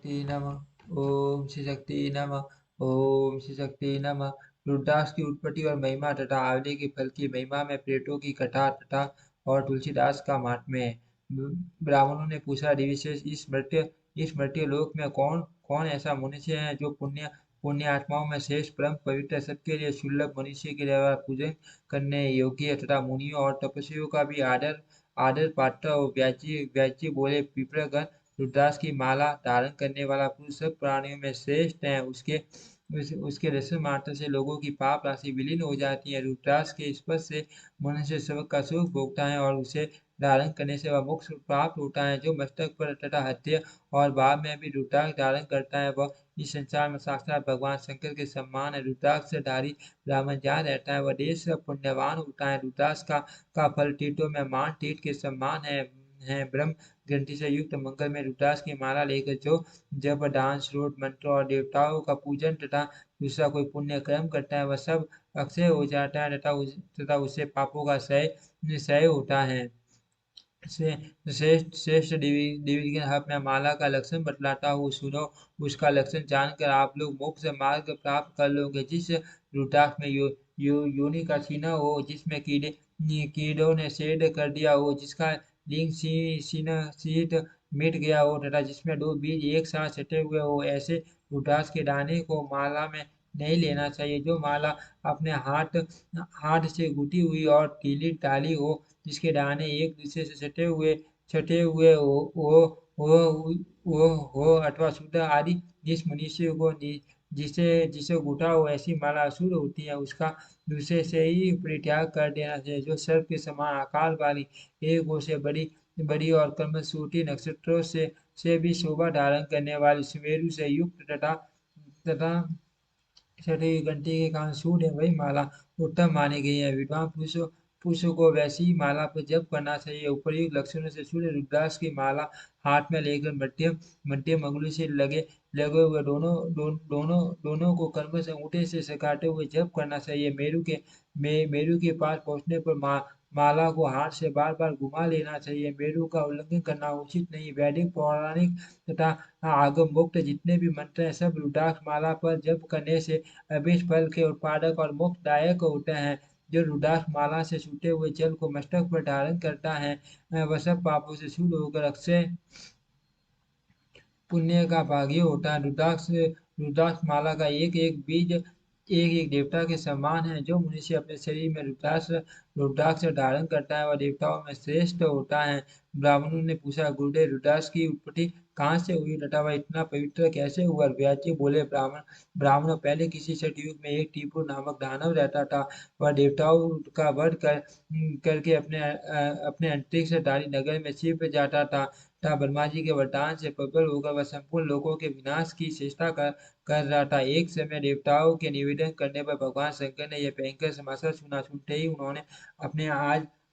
शक्ति नमः। ओम श्री शक्ति नमः। ओम श्री शक्ति नमः। रुद्राक्ष की उत्पत्ति और महिमा तथा आंवले के फल की महिमा में प्लेटो की कथा तथा और तुलसीदास का महात्म्य है। ब्राह्मणों ने पूछा, ऋषिश्रेष्ठ, इस मर्त्य लोक में कौन कौन ऐसा मनुष्य है जो पुण्य आत्माओं में श्रेष्ठ, परम पवित्र, सबके लिए सुलभ, मनुष्य के द्वारा पूजन करने योग्य तथा मुनियों और तपस्वियों का भी आदर आदर पात्र हो। व्याची व्याची बोले, विप्रगण, रुद्राक्ष की माला धारण करने वाला पुरुष सब प्राणियों में श्रेष्ठ है। उसके दर्शन मात्र से लोगों की पाप राशि विलीन हो जाती है। रुद्राक्ष के स्पर्श से मनुष्य सब का सुख भोगता है और उसे धारण करने से वह मोक्ष प्राप्त होता है। जो मस्तक पर तथा हृदय और भाव में भी रुद्राक्ष धारण करता है, वह इस संसार में साक्षात भगवान शंकर के समान है। रुद्राक्षधारी ब्राह्मण जहाँ रहता है, वह देश पुण्यवान होता है। रुद्राक्ष का फल टीटों में मान टीट के समान है। ब्रह्म ग्रंथि से युक्त मंगल में रुद्राक्ष की माला लेकर जो जप, दान, स्रोत, मंत्र और देवताओं का पूजन तथा दूसरा कोई पुण्य कर्म करता है, वह सब अक्षय हो जाता है तथा उससे पापों का क्षय होता है। श्रेष्ठ श्रेष्ठ देवी के हाथ में माला का लक्षण बतलाता हूँ, सुनो। उसका लक्षण जानकर आप लोग मोक्ष मार्ग प्राप्त कर लोगे। जिस रुद्राक्ष में योनि का चिन्ह हो, जिसमें कीड़ों ने छेद कर दिया हो, जिसका लिंग शीत मिट गया हो तथा जिसमें दो बीज एक साथ सटे हुए हो, ऐसे रुद्राक्ष के दाने को माला में नहीं लेना चाहिए। जो माला अपने हाथ से गुटी हुई और ढीली ढाली हो, जिसके दाने एक दूसरे से सटे हुए हो अथवा शुद्ध आदि, जिस मनुष्य को जिसे गुटा हो ऐसी माला अशुद्ध होती है, उसका दूसरे से ही परित्याग कर देना चाहिए। जो सर्प के समान आकार वाली, एक ओर से बड़ी बड़ी और कमलसूत्री नक्षत्रों से भी शोभा धारण करने वाली, सुमेरु से युक्त तथा छठी घंटी के कारण सूर्य वही माला उत्तम मानी गई है। विद्वान पुरुषों को वैसी ही माला पर जप करना चाहिए। उपर्युक्त लक्षणों से सूर्य रुद्राक्ष की माला हाथ में लेकर मध्यम मध्यम अंगुली से लगे हुए दोनों को कर्म से अंगूठे से सकाते हुए जप करना चाहिए। मेरु के पास पहुंचने पर माला को हाथ से बार बार घुमा लेना चाहिए। मेरु का उल्लंघन करना उचित नहीं। वैदिक, पौराणिक तथा आगम मुक्त जितने भी मंत्र हैं, सब रुद्राक्ष माला पर जप करने से अभीष्ट फल के उत्पादक और मोक्षदायक होते हैं। जो रुद्राक्ष माला से छूटे हुए जल को मस्तक पर धारण करता है, वह सब पापों से शुद्ध होकर अक्षय पुण्य का भागी होता है। रुद्राक्ष माला का एक एक बीज एक एक देवता के समान है। जो मनुष्य अपने शरीर में रुद्राक्ष धारण करता है, वह देवताओं में श्रेष्ठ होता है। ब्राह्मणों ने पूछा, गुरुदेव, रुद्राक्ष की उत्पत्ति कहाँ से हुई तथा वह इतना पवित्र कैसे हुआ? व्यास जी बोले, ब्राह्मण, पहले किसी सतयुग में एक टीपू नामक दानव रहता था। वह देवताओं का वध करके अपने अंतरिक्षधारी नगर में शिव जाता था। ब्रह्मा जी के वरदान से प्रबल होकर वह संपूर्ण लोगों के विनाश की चेष्टा कर रहा था। एक समय देवताओं के निवेदन करने पर भगवान शंकर ने यह भयंकर समाचार सुना। सुनते ही उन्होंने अपने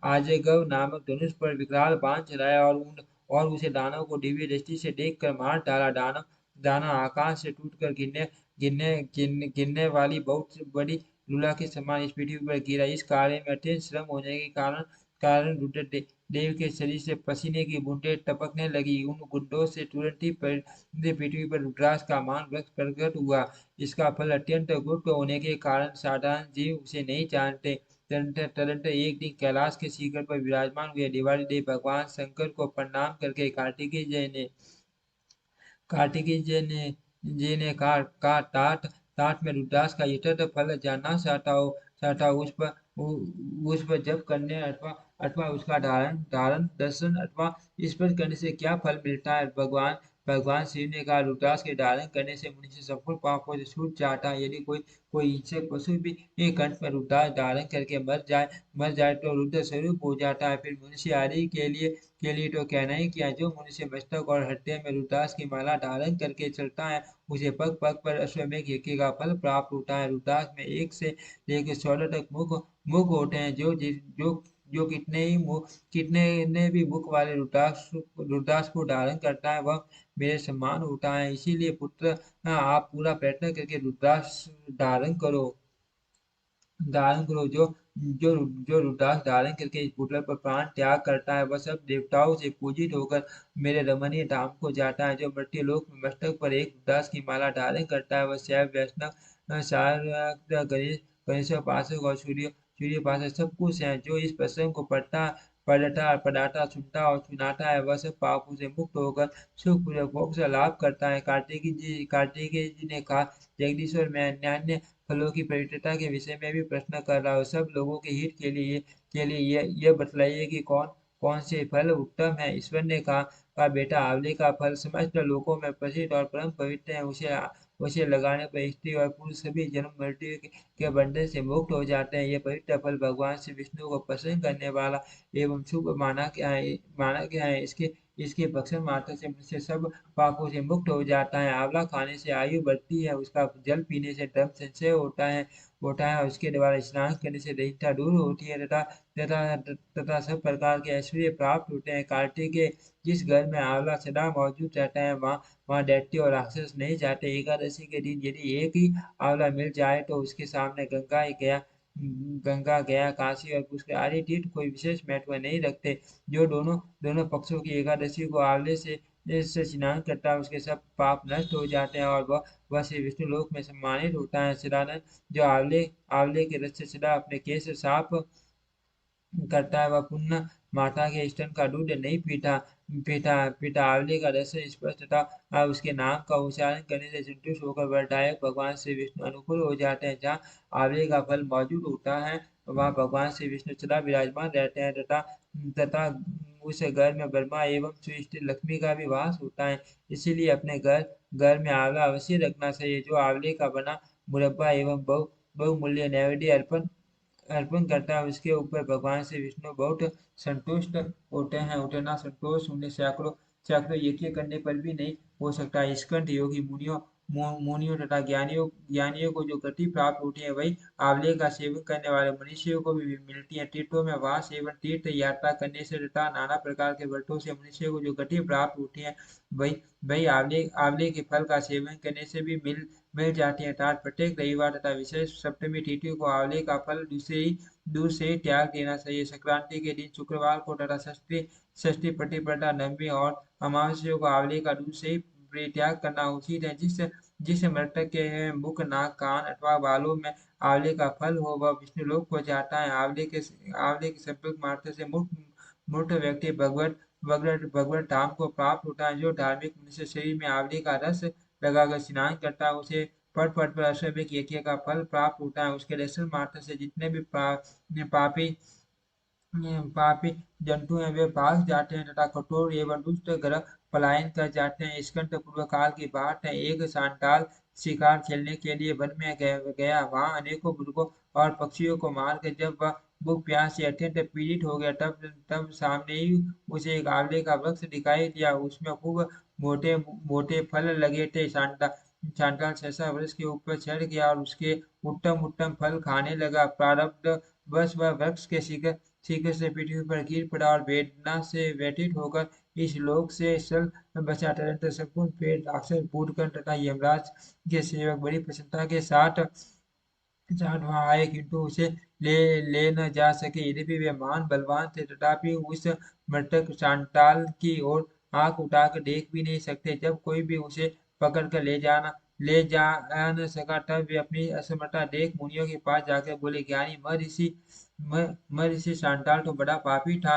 आजगव नामक धनुष पर विकराल बाण चलाया और उसे दानव को दिव्य दृष्टि से देखकर मार डाला। दानव आकाश से टूटकर गिरने वाली बहुत बड़ी लूला के समान इस पृथ्वी पर गिरा। इस कार्य में अत्यंत श्रम होने के कारण रुद्रदेव के शरीर से पसीने की बूंदें टपकने लगी। उन बूंदों से तुरंत ही पृथ्वी पर रुद्राक्ष का महान वृक्ष प्रकट हुआ। इसका फल अत्यंत गुप्त होने के कारण साधारण जीव उसे नहीं जानते। तदनंतर एक दिन कैलाश के शिखर पर विराजमान हुए देवाधिदेव भगवान शंकर को प्रणाम करके कार्तिकेय जी ने कहा, तात में रुद्राक्ष का यथार्थ फल जानना चाहता हूँ। उस पर जप करने अथवा उसका धारण दर्शन अथवा स्पर्श करने से क्या फल मिलता है? भगवान शिव ने कहा, रुद्राक्ष के धारण करने से मनुष्य संपूर्ण पापों से छूट जाता है। यदि कोई हिंसक पशु भी एक कंठ में रुद्राक्ष धारण करके मर जाए तो रुद्र स्वरूप हो जाता है। फिर मनुष्य आदि के लिए तो कहना ही क्या। जो मनुष्य मस्तक और हृदय में रुद्राक्ष की माला धारण करके चलता है, उसे पग पग पर अश्वमेघ यज्ञ का फल प्राप्त होता है। रुद्राक्ष में 1 से लेकर 16 तक मुख होते हैं। जो कितने भी मुख वाले रुद्राक्ष को धारण करता है, वह मेरे समान होता है। इसीलिए पुत्र, आप पूरा प्रयत्न करके रुद्राक्ष धारण करो। धारण करो। जो जो रुद्राक्ष धारण करके इस भूतल पर प्राण त्याग करता है, वह सब देवताओं से पूजित होकर मेरे रमणीय धाम को जाता है। जो मृत्यु लोक में मस्तक पर एक रुद्राक्ष की माला धारण करता है, वह शैव वैष्णव शाक्त गणेश गणेशोपासक और सूर्योपासक सब कुछ है। जो इस प्रसंग को पढ़ता पढ़ाता सुनता और सुनाता है, वह सब पापों से मुक्त होकर सुखपूर्वक मोक्ष लाभ करता है। कार्तिकेय जी ने कहा, जगदीश्वर, मैं अन्य फलों की पवित्रता के विषय में भी प्रश्न कर रहा हूँ। सब लोगों के हित के लिए ये बतलाइए कि कौन कौन से फल उत्तम है। ईश्वर ने कहा, बेटा, आंवले का फल समस्त लोकों में प्रसिद्ध और परम पवित्र है। उसे उसे लगाने पर स्त्री और पुरुष सभी जन्म मृत्यु के बंधन से मुक्त हो जाते हैं। ये पवित्र फल भगवान श्री विष्णु को प्रसन्न करने वाला एवं शुभ माना गया है। इसके इसके भक्षण मात्र से मनुष्य सब पापों से मुक्त हो जाता है। आंवला खाने से आयु बढ़ती है, उसका जल पीने से धर्म संचय होता है और उसके द्वारा स्नान करने से दरिद्रता दूर होती है तथा तथा सब प्रकार के ऐश्वर्य प्राप्त होते हैं। कार्तिक के जिस घर में आंवला सदा मौजूद रहता है, वहाँ दैत्य और राक्षस नहीं जाते। एकादशी के दिन यदि एक ही आंवला मिल जाए तो उसके सामने गंगा, काशी और पुष्कर आदि तीर्थ कोई विशेष महत्व नहीं रखते। जो दोनों दोनों पक्षों की एकादशी को आंवले से स्नान करता है, उसके सब पाप नष्ट हो जाते हैं और वह श्री विष्णु लोक में सम्मानित होता है। सदानंद, जो आंवले आंवले के रस से सदा अपने केश साफ करता है, वह पुण्य माता के स्तन का दूध नहीं पीता पीता पीता आंवले का रस स्पष्ट तथा उसके नाम का उच्चारण करने से संतुष्ट होकर वरदायक भगवान श्री विष्णु अनुकूल हो जाते हैं। जहाँ आंवले का फल मौजूद होता है, वहाँ भगवान श्री विष्णु सदा विराजमान रहते हैं तथा तथा उस घर में ब्रह्मा एवं श्री लक्ष्मी का भी वास होता है। इसीलिए अपने घर घर में आंवला अवश्य रखना चाहिए। जो आंवले का बना मुरब्बा एवं बहुमूल्य नैवेद्य अर्पण अर्पण करता है, उसके ऊपर भगवान श्री विष्णु बहुत संतुष्ट होते हैं। उतना संतोष उन्हें सैकड़ों सैकड़ों यज्ञ करने पर भी नहीं हो सकता। स्कंद योगी मुनियों तथा ज्ञानियों को जो गति प्राप्त होती है, वही आंवले का सेवन करने वाले मनुष्यों को भी मिलती है। तीर्थों में वास एवं तीर्थ यात्रा करने से तथा नाना प्रकार के व्रतों से मनुष्य को जो गति प्राप्त होती है, वही वही आंवले आंवले के फल का सेवन करने से भी मिल जाती है। अर्थात प्रत्येक रविवार तथा विशेष सप्तमी तिथि को आंवले का फल दूध से ही त्याग देना चाहिए। संक्रांति के दिन शुक्रवार को तथा षष्ठी षष्ठी प्रतिपदा, नवमी और अमावस्या को आंवले का दूध से ही परित्याग करना उचित है। जिस मृतक के मुख, नाक, कान अथवा बालों में आंवले का फल हो, वह विष्णु लोक को जाता है। आंवले के संपर्क मात्र से मूर्ख व्यक्ति भगवत धाम को प्राप्त होता है। जो धार्मिक मनुष्य शरीर में आंवले का रस लगाकर स्नान करता है, उसे पट पट पर अश्वमेध यज्ञ का फल प्राप्त होता है। उसके दर्शन मात्र से जितने भी पापी पापी जंतु हैं, वे भाग जाते हैं तथा कठोर एवं दुष्ट ग्रह पलायन कर जाते हैं। स्कंद पूर्व काल की बात है। एक सांडाल शिकार खेलने के लिए वन में गया। वहां अनेकों मृगों और पक्षियों को मार कर जब वह भूख प्यास से अत्यंत पीड़ित हो गया, तब तब सामने ही उसे एक आंवले का वृक्ष दिखाई दिया। उसमें खूब मोटे मोटे फल लगे थे। सांडाल सहसा वृक्ष के ऊपर चढ़ गया और उसके उत्तम उत्तम फल खाने लगा। प्रारब्ध बस वह वृक्ष के शिखर से पृथ्वी पर गिर पड़ा और वेदना से व्यथित होकर इस लोक से चल बचा। तदनंतर संपूर्ण पेड़ राक्षस बूढ़गण तथा यमराज के सेवक बड़ी प्रसन्नता के साथ वहां आए, किंतु उसे ले ले न जा सके। यद्यपि वे महान बलवान थे, तथापि उस मृतक चांडाल की ओर आंख उठाकर देख भी नहीं सकते। जब कोई भी उसे पकड़ कर ले जा न सका, तब वे अपनी असमर्थता देख मुनियों के पास जाकर बोले, ज्ञानी महर्षि चांडाल तो बड़ा पापी था।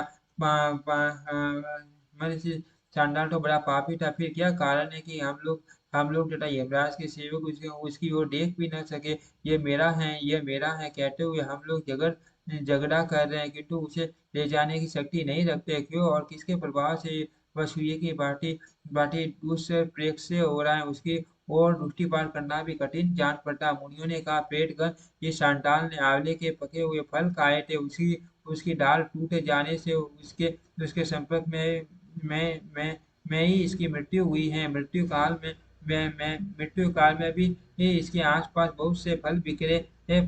महर्षि चांडाल तो बड़ा पापी था, फिर क्या कारण है कि हम लोग तथा यमराज के सेवक उसकी ओर देख भी न सके। ये मेरा है कहते हुए हम लोग झगड़ा कर रहे हैं, किंतु उसे ले जाने की शक्ति नहीं रखते। क्यों और किसके प्रभाव से वह सूर्य की भांति भांति दुष्प्रेक्ष हो रहा है, उसकी और दृष्टिपात करना भी कठिन जान पड़ता। मुनियों ने कहा, पेटगण, इस सांडाल ने आंवले के पके हुए फल खाए थे। उसकी डाल टूट जाने से उसके उसके संपर्क में ही इसकी मृत्यु हुई है। मृत्यु काल में भी इसके आसपास बहुत से फल बिखरे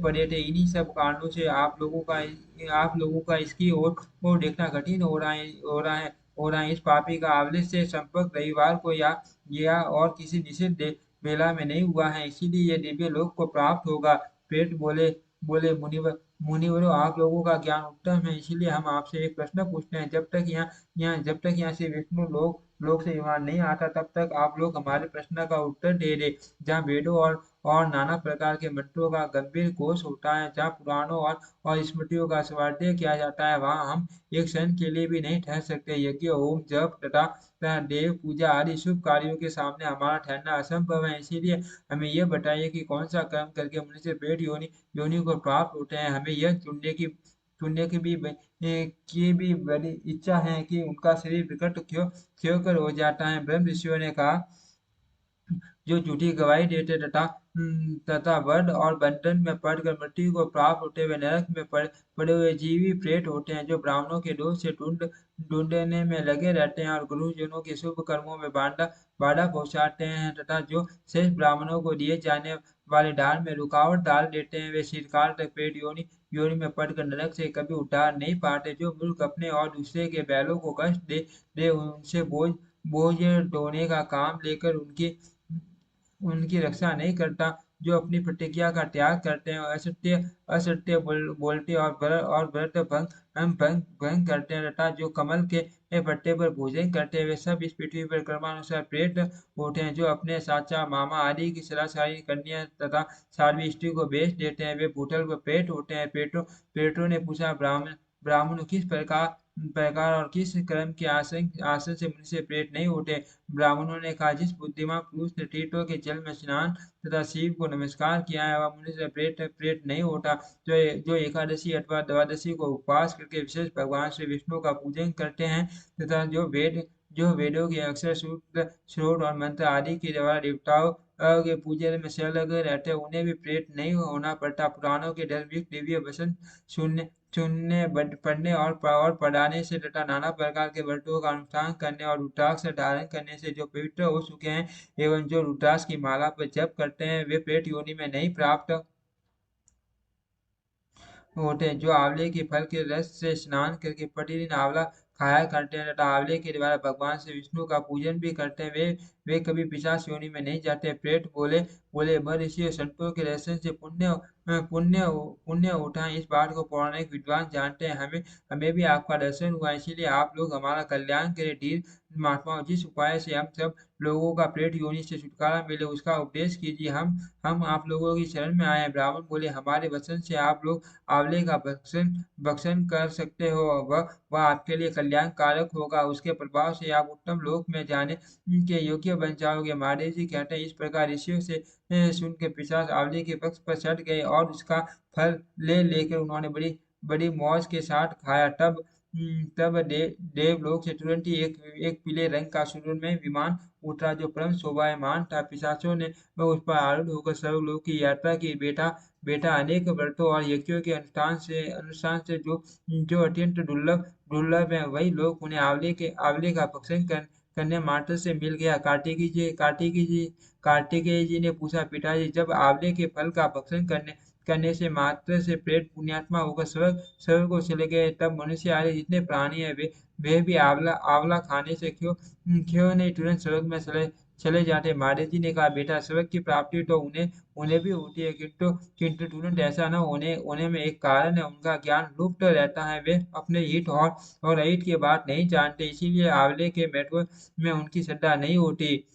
पड़े थे। इन्हीं सब कारणों से आप लोगों का इसकी ओर देखना कठिन हो रहा है। इस पापी का आंवले से संपर्क रविवार को या और किसी निश्चित बेला में नहीं हुआ है, इसीलिए ये दिव्य लोक को प्राप्त होगा। पेट बोले, बोले मुनिवरों, आप लोगों का ज्ञान उत्तम है, इसीलिए हम आपसे एक प्रश्न पूछते हैं। जब तक यहाँ से विष्णु लोक से विमान नहीं आता, तब तक आप लोग हमारे प्रश्न का उत्तर दे दे। जहाँ वेदों और नाना प्रकार के मंत्रों का गंभीर कोश होता है, जहाँ पुराणों और स्मृतियों का स्वाध्याय किया जाता है, वहाँ हम एक क्षण के लिए भी नहीं ठहर सकते। यज्ञ, होम, जप तथा देव पूजा आदि शुभ कार्यों के सामने हमारा ठहरना असंभव है। इसीलिए हमें यह बताइए कि कौन सा कर्म करके मनुष्य पेट योनि को प्राप्त होते हैं। हमें यह चुनने की भी बड़ी इच्छा है कि उनका शरीर विकट क्यों कर हो जाता है। ब्रह्म ऋषियों ने कहा, जो झूठी गवाही देते तथा वध और बंधन में पड़कर मृत्यु को प्राप्त होते हुए नरक में पड़े हुए जीवी प्रेत होते हैं, जो ब्राह्मणों के दोष से ढूंढने में लगे रहते हैं और गुरुजनों के शुभ कर्मों में बाधा बाधा पहुंचाते हैं, तथा जो शेष ब्राह्मणों को दिए जाने वाले दान में रुकावट डाल देते हैं, वे चिरकाल तक पेट योनि में पड़कर नरक से कभी उद्धार नहीं पाते। जो मूर्ख अपने और दूसरे के बैलों को कष्ट दे उनसे बोझ बोझ ढोने का काम लेकर उनकी उनकी रक्षा नहीं करता, जो अपनी प्रतिज्ञा का त्याग करते हैं और असत्य बोलते और व्रत भंग करते हैं, तथा जो कमल के पत्ते पर भोजन करते हैं, वे सब इस पृथ्वी पर कर्मानुसार प्रेत होते हैं। जो अपने साचा मामा आदि की सलासारी कन्या तथा साध्वी स्त्री को बेच देते हैं, वे भूतल पर प्रेत होते हैं। पेटों ने पूछा, ब्राह्मण किस प्रकार और किस कर्म के आसन से मनुष्य प्रेत नहीं होते। ब्राह्मणों ने कहा, जिस बुद्धिमान पुरुष ने तीर्थों के जल में स्नान तथा शिव को नमस्कार किया है, वह मनुष्य प्रेत प्रेत नहीं होता। जो एकादशी अथवा द्वादशी को उपवास करके विशेष भगवान श्री विष्णु का पूजन करते हैं, तथा जो वेदों के अक्षर सूत्र स्रोत और मंत्र आदि के द्वारा देवताओं के पूजन में संलग्न रहते हैं, उन्हें भी प्रेत नहीं होना पड़ता। पुराणों के धर्मयुक्त दिव्य वचन सुनने सुनने पढ़ने और पढ़ाने से तथा नाना प्रकार के व्रतों का अनुष्ठान करने और रुद्राक्ष धारण करने से जो पवित्र हो चुके हैं, एवं जो रुद्राक्ष की माला पर जप करते हैं, वे प्रेत योनि में नहीं प्राप्त होते हैं। जो आंवले के फल के रस से स्नान करके प्रतिदिन आंवला खाया करते हैं तथा आंवले के द्वारा भगवान श्री विष्णु का पूजन भी करते हैं, वे कभी पिशाच योनि में नहीं जाते। प्रेत बोले बोले महर्षि और संतों के दर्शन से पुण्य उठा है। इस बात को पौराणिक विद्वान जानते हैं। हमें भी आपका दर्शन हुआ, इसीलिए आप लोग हमारा कल्याण करें। धीर महात्मा, जिस उपाय से हम सब लोगों का प्रेत योनि से छुटकारा मिले, उसका उपदेश कीजिए। हम आप लोगों की शरण में आए हैं। ब्राह्मण बोले, हमारे वचन से आप लोग आंवले का भक्षण भक्षण कर सकते हो, वह आपके लिए कल्याण कारक होगा। उसके प्रभाव से आप उत्तम लोक में जाने के योग्य बन जाओगे। महादेव जी कहते हैं, इस प्रकार ऋषियों से सुन के पिशाच आंवले के वृक्ष पर चढ़ गए और उसका फल लेकर उन्होंने बड़ी बड़ी मौज के साथ खाया। तब देवलोक से तुरंत ही एक पीले रंग का सुरमई विमान उतरा, जो परम शोभायमान था। पिशाचों ने उस पर आरूढ़ होकर सर्वलोक की यात्रा की। बेटा अनेक व्रतों और यज्ञों के अनुष्ठान से जो अत्यंत दुर्लभ दुर्लभ है, वही लोग उन्हें आंवले का भक्षण करने मात्र से मिल गया। कार्तिकेय जी ने पूछा, पिताजी, जब आंवले के फल का भक्षण करने से मात्र से प्रेत पुण्यात्मा होकर स्वर्ग को चले गए, तब मनुष्य आदि जितने प्राणी है, वे भी आंवला आंवला खाने से क्यों नहीं तुरंत स्वर्ग में चले जाते। महादेव जी ने कहा, बेटा, स्वर्ग की प्राप्ति तो उन्हें उन्हें भी होती है, किंतु तुरंत ऐसा न होने में एक कारण है। उनका ज्ञान लुप्त रहता है। वे अपने हित और अहित की बात नहीं जानते, इसीलिए आंवले के महत्व में उनकी श्रद्धा नहीं होती।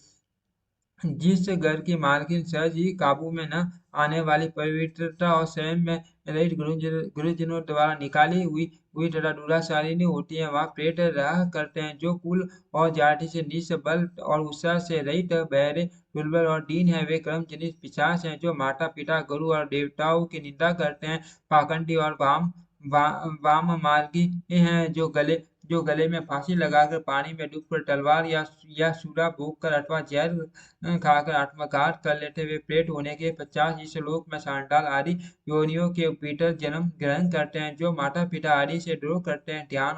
जिस घर की मालकिन सहज ही काबू में न आने वाली पवित्रता और स्वयं में रहित गुरुजनों द्वारा निकाली हुई तथा दुराचारिणी होती है, वहाँ प्रेत रहा करते हैं। जो कुल और जाति से निस्स बल और उत्साह से रहित, बहरे, दुर्बल और दीन है, वे कर्म जनित पिशाच हैं। जो माता पिता, गुरु और देवताओं की निंदा करते हैं, पाखंडी और वाम मार्गी हैं, जो गले में फांसी लगाकर पानी में डूबकर तलवार या सूरा भोग कर अथवा जहर खाकर आत्मघात कर लेते। वे प्रेत होने के पश्चात इस लोक में सांडाल आदि योनियों के भीतर जन्म ग्रहण करते हैं। जो माता पिता आदि से द्रोह करते हैं, ध्यान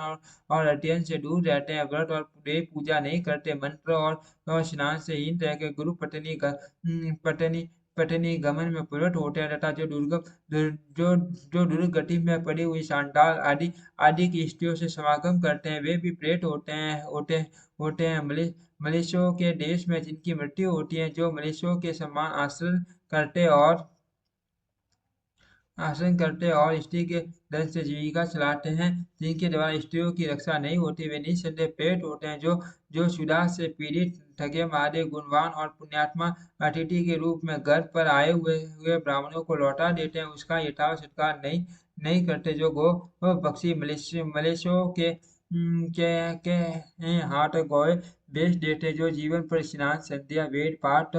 और अध्ययन से दूर रहते हैं, व्रत और देव पूजा नहीं करते, मंत्र और स्नान से हीन रहकर गुरु पत्नी पत्नी गमन में प्रवृत्त होते हैं, तथा जो दुर्गति में पड़ी हुई सांडाल आदि की स्त्रियों से समागम करते हैं, वे भी प्रेत होते हैं। मलेशियों के देश में जिनकी मृत्यु होती है, जो मलेशियों के समान आचरण करते आसन करते और स्त्री के धन से जीविका चलाते हैं। जिनके द्वारा स्त्रियों की रक्षा नहीं होती वे निस्संदेह प्रेत होते हैं, जो क्षुधा से पीड़ित थके मारे गुणवान और पुण्यात्मा अतिथि के रूप में घर पर आए हुए ब्राह्मणों को लौटा देते हैं, उसका यथावत सत्कार नहीं नहीं करते। जो गो पक्षी मलेशियों के हाथ गौए बेच देते, जो जीवन पर स्नान संध्या वेद पाठ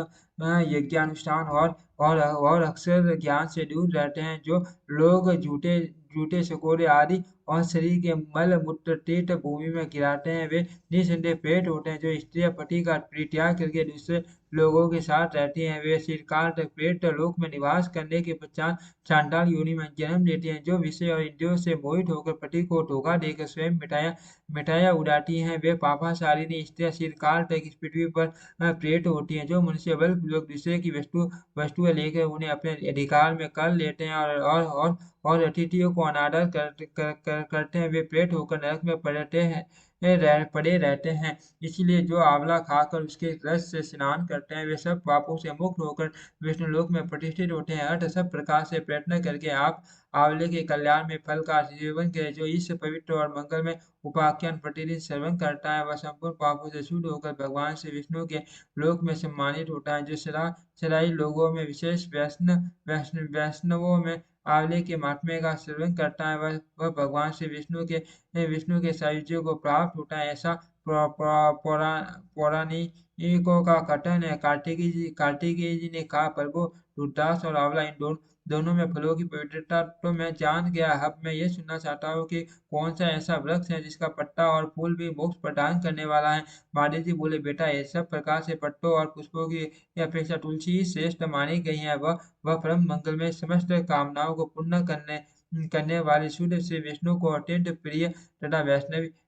यज्ञानुष्ठान और अक्सर ज्ञान से दूर रहते हैं। जो लोग झूठे झूठे सकोरे आदि और शरीर के मल मूत्र तीर्थ भूमि में गिराते हैं वे निस्संदेह प्रेत होते हैं। जो स्त्रियां पति का परित्याग करके दूसरे लोगों के साथ रहती हैं वे चिरकाल तक प्रेत लोक में निवास करने के पश्चात चांडाल योनि में जन्म लेती हैं। जो विषय और इंद्रियों से मोहित होकर पति को धोखा देकर स्वयं मिठाइयाँ उड़ाती हैं वे पापाचारिणी स्त्रियां चिरकाल तक इस पृथ्वी पर प्रेत होती हैं। जो मनुष्य बलपूर्वक दूसरे की वस्तुएं लेकर उन्हें अपने अधिकार में कर लेते हैं और अतिथियों को अनादर करते हैं वे प्रेत होकर नरक में पड़े रहते हैं। इसलिए जो आंवला खाकर उसके रस से स्नान करते हैं वे सब पापों से मुक्त होकर विष्णु लोक में प्रतिष्ठित होते हैं। अतः सब प्रकार से प्रयत्न करके आप आंवले के कल्याण में फल का सेवन करें। जो इस पवित्र और मंगलमय उपाख्यान प्रतिदिन श्रवण करता है वह संपूर्ण पापों से शुद्ध होकर भगवान श्री विष्णु के लोक में सम्मानित होता है। जो सराई लोगों में विशेष वैष्णवों में आंवले के महात्म्य का श्रवण करता है वह भगवान श्री विष्णु के सायुज्य को प्राप्त होता है। ऐसा पौराणिकों का कथन है। कार्तिकेय जी ने कहा, प्रभु रुद्राक्ष और आंवला इन दोनों में फलों की पवित्रता तो मैं जान गया। अब मैं ये सुनना चाहता हूँ कि कौन सा ऐसा वृक्ष है जिसका पत्ता और फूल भी मोक्ष प्रदान करने वाला है। महादेव जी बोले, बेटा ये सब प्रकार से पत्तों और पुष्पों की अपेक्षा तुलसी ही श्रेष्ठ मानी गई है। वह परम मंगल में समस्त कामनाओं को पूर्ण करने वाली शुद्ध श्री विष्णु को अत्यंत प्रिय तथा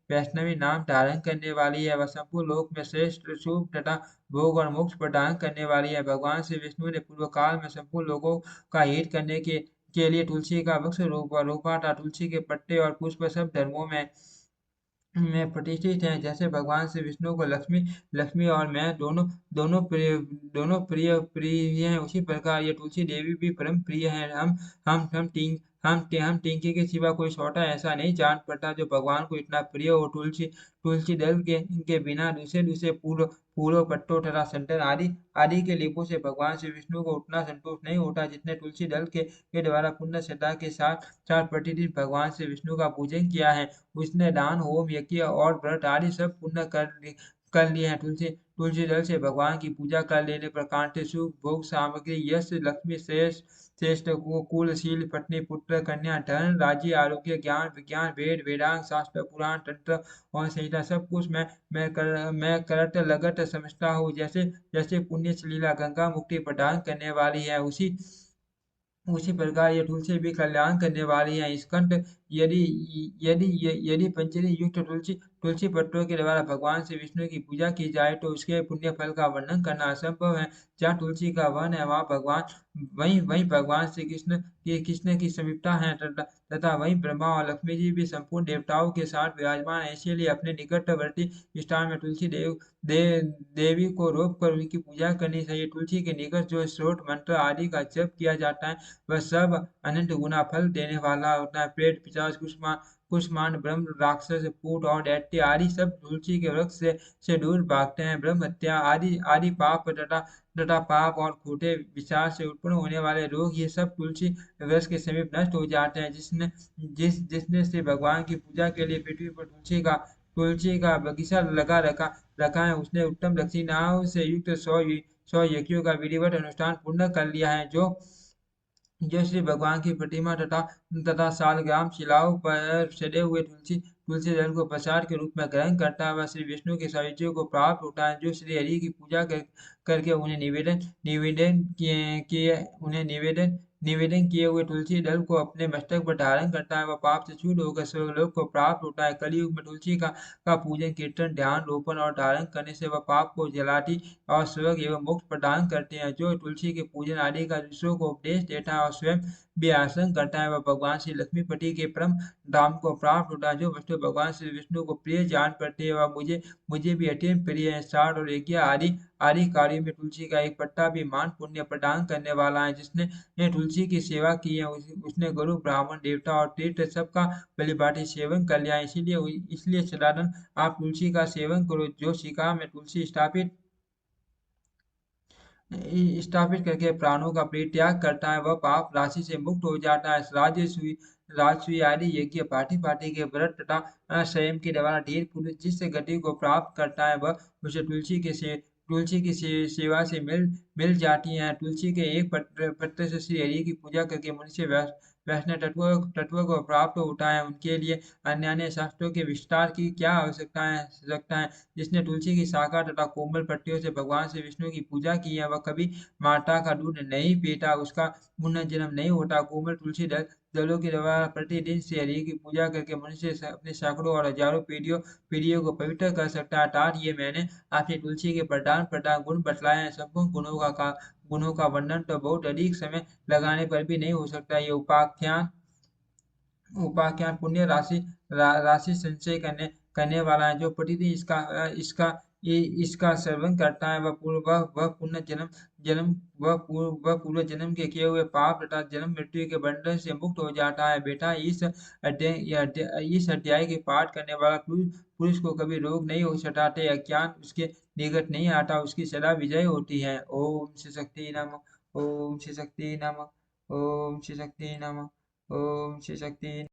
वैष्णवी नाम धारण करने वाली है। वह संपूर्ण लोक में श्रेष्ठ शुभ तथा भोग और मोक्ष प्रदान करने वाली है। भगवान श्री विष्णु ने पूर्व काल में संपूर्ण लोगों का हित करने के लिए तुलसी का वृक्ष रोपा था। तुलसी के पत्ते और पुष्प सब धर्मों में प्रतिष्ठित हैं। जैसे भगवान श्री विष्णु को लक्ष्मी लक्ष्मी और मैं दोनों प्रिय हैं, उसी प्रकार ये तुलसी देवी भी परम प्रिय हैं। हम टिंकी के सिवा कोई छोटा ऐसा नहीं जान पड़ता जो भगवान को इतना प्रिय हो। तुलसी दल के बिना दूसरे दूसरे फूलों पत्तों तथा संतन आदि के लेपों से भगवान श्री विष्णु को उतना संतोष नहीं होता जितने तुलसी दल के द्वारा पुण्य श्रद्धा के साथ साथ प्रतिदिन भगवान श्री विष्णु का पूजन किया है। उसने दान होम यज्ञ और व्रत आदि सब पुण्य कर लिए हैं। तुलसी दल से भगवान की पूजा कर लेने पर कांटे सुख भोग सामग्री यश लक्ष्मी श्रेष्ठ कुलशील पत्नी पुत्र कन्या धन राज्य आरोग्य ज्ञान विज्ञान वेद वेदांत शास्त्र पुराण तंत्र और संहिता सब कुछ मैं करत लगत समझता हूँ। जैसे जैसे पुण्य सलीला गंगा मुक्ति प्रदान करने वाली है, उसी प्रकार ये तुलसी भी कल्याण करने वाली है। स्कंद यदि यदि पंचमी युक्त तुलसी पत्रों के द्वारा भगवान श्री विष्णु की पूजा की जाए तो उसके पुण्य फल का वर्णन करना असंभव है। जहाँ तुलसी का वन है वहाँ वहीं भगवान श्री कृष्ण की समीपता है तथा वहीं ब्रह्मा और लक्ष्मी जी भी संपूर्ण देवताओं के साथ विराजमान है। इसीलिए अपने निकटवर्ती स्थान में तुलसी देवी को रोप कर उनकी पूजा करनी चाहिए। तुलसी के निकट जो स्रोत मंत्र आदि का जप किया जाता है वह सब अनंत गुना फल देने वाला होता है। प्रेत पिशाच कुष्मांड ब्रह्म राक्षस भूत और दैत्य आदि सब तुलसी के वृक्ष से दूर भागते हैं। ब्रह्म हत्या आदि आदि पाप तथा पाप और खोटे विचार से उत्पन्न होने वाले रोग ये सब तुलसी वृक्ष के समीप नष्ट हो जाते हैं। जिसने श्री भगवान की पूजा के लिए पृथ्वी पर तुलसी का बगीचा लगा रखा है उसने उत्तम दक्षिणाओं से युक्त 100 यज्ञों का विधिवत अनुष्ठान पूर्ण कर लिया है। जो श्री भगवान की प्रतिमा तथा शालग्राम शिलाओं पर सजे हुए तुलसी दल को प्रसाद के रूप में ग्रहण करता है वह श्री विष्णु के सायुज्य को प्राप्त होता है। जो श्री हरि की पूजा करके उन्हें निवेदन किए हुए तुलसी दल को अपने मस्तक पर धारण करता है वह पाप से छूट होकर स्वर्गलोक को प्राप्त होता है। कलयुग में तुलसी का पूजन कीर्तन ध्यान रोपण और धारण करने से वह पाप को जलाती और स्वर्ग एवं मोक्ष प्रदान करते हैं। जो तुलसी के पूजन आदि का दूसरों को उपदेश देता है और स्वयं भी आसन करता है, वह भगवान श्री लक्ष्मीपति के परम धाम को प्राप्त होता है। जो वस्तु भगवान श्री विष्णु को प्रिय जान पड़ती है, वह मुझे मुझे भी अत्यंत प्रिय है। साठ और यज्ञ आदि आदि कार्यों में तुलसी का एक पत्ता भी मान पुण्य प्रदान करने वाला है। जिसने तुलसी की सेवा की है, उसने गुरु ब्राह्मण देवता और तीर्थ सबका भली सेवन कर लिया है। इसलिए सदानंद आप तुलसी का सेवन करो। जो शिखा में तुलसी स्थापित करके प्राणों का परित्याग करता है, वह पाप राशि से मुक्त हो जाता है। राजसूय आदि यज्ञ पार्टी पार्टी के व्रत तथा संयम के द्वारा धीर पुरुष जिस गति को प्राप्त करता है, वह उसे तुलसी की सेवा से मिल जाती है। तुलसी के एक पत्ते से श्री हरि की पूजा करके मनुष्य वैष्णव तत्व को प्राप्त होता है। उनके लिए अन्य अन्य शास्त्रों के विस्तार की क्या आवश्यकता है। जिसने तुलसी की शाखा तथा कोमल पत्तियों से भगवान श्री विष्णु की पूजा की है, वह कभी माता का दूध नहीं पीता, उसका पुनर्जन्म नहीं होता। कोमल तुलसी दलों के द्वारा प्रतिदिन श्री हरि की पूजा करके मनुष्य अपने सैकड़ों और हजारों पीढ़ियों को पवित्र कर सकता है। अर्थात ये मैंने आपसे तुलसी के प्रधान प्रधान गुण बतलाए हैं। संपूर्ण गुणों का वर्णन तो बहुत अधिक समय लगाने पर भी नहीं हो सकता। ये उपाख्यान पुण्य राशि संचय करने वाला है। जो प्रतिदिन इसका सेवन करता है, वह पुण्य पूर्व जन्म के किए हुए पाप तथा जन्म मृत्यु के बंधन से मुक्त हो जाता है। बेटा, इस अध्याय के पाठ करने वाला पुरुष को कभी रोग नहीं हो सताते, अज्ञान उसके निकट नहीं आता, उसकी सदा विजय होती है। ओम श्री शक्ति नमः। ओम श्री शक्ति नमः। ओम श्री शक्ति नमः। ओम श्री शक्ति